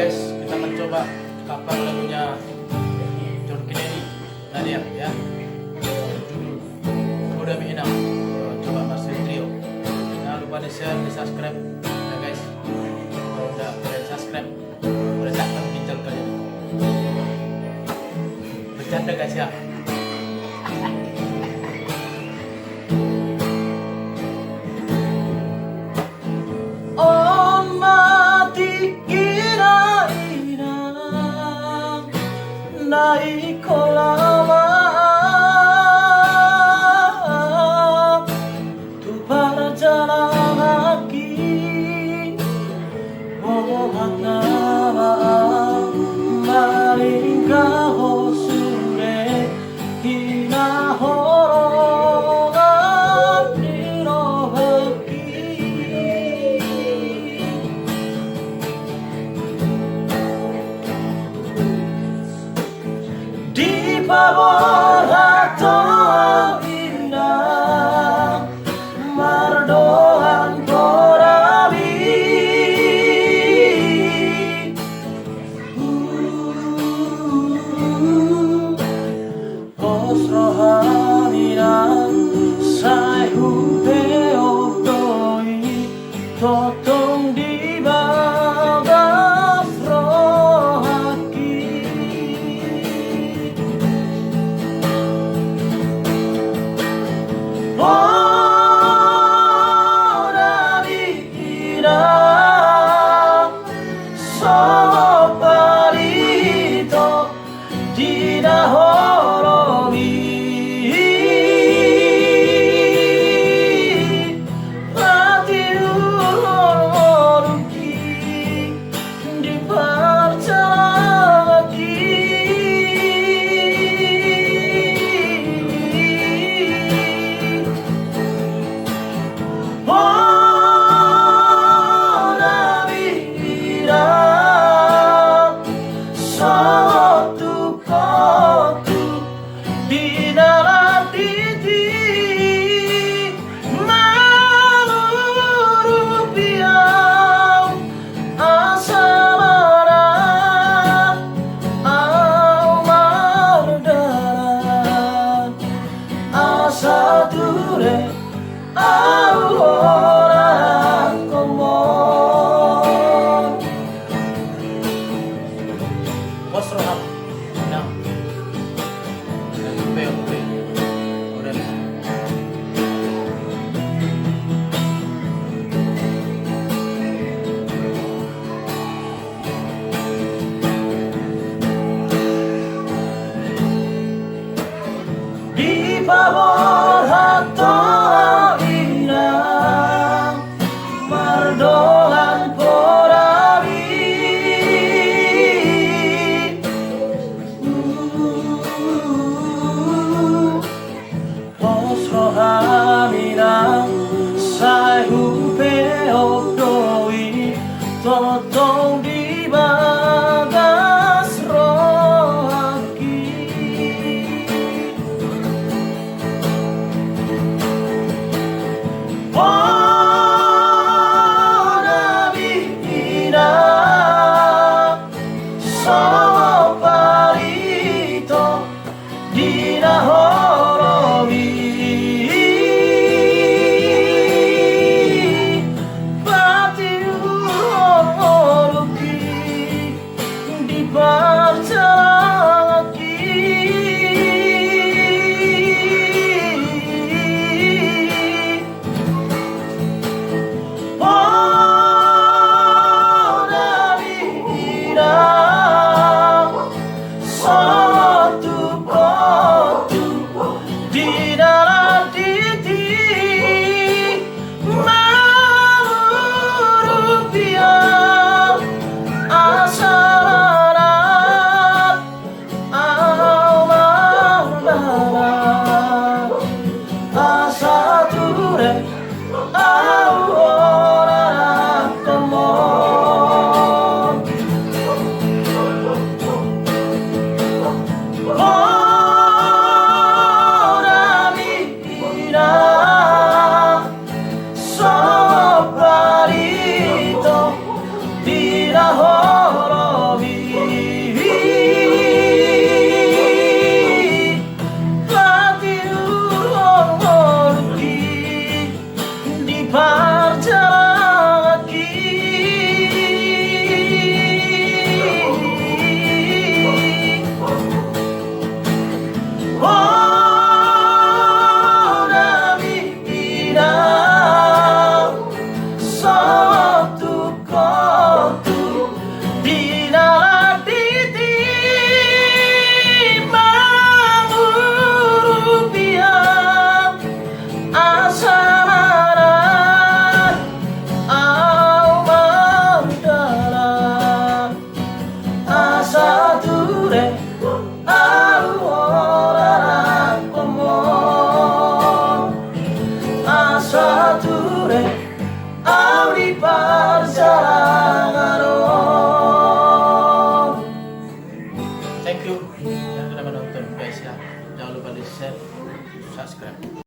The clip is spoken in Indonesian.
guys, kita mencoba cover lagunya John Kennedy Nadia ya. Judul Udah Minang. Coba Marcel Trio. Jangan lupa di share, di subscribe ya guys. Kalau udah kalian subscribe, udah cakap ginjal kalian. Bercanda guys ya. Naik kolama tu berjalan kaki mohat nama malingkah hosure hina horongan nirohaki di pabor hatong indah mardohan korabi osrohaminan sai hupe okdoi totong di bagas rohaki di pabor hatong indah mardohan korabi osrohaminan sai hupe okdoi totong di bagas rohaki Lucky Thank you yang sudah menonton guys ya. Jangan lupa di share, subscribe.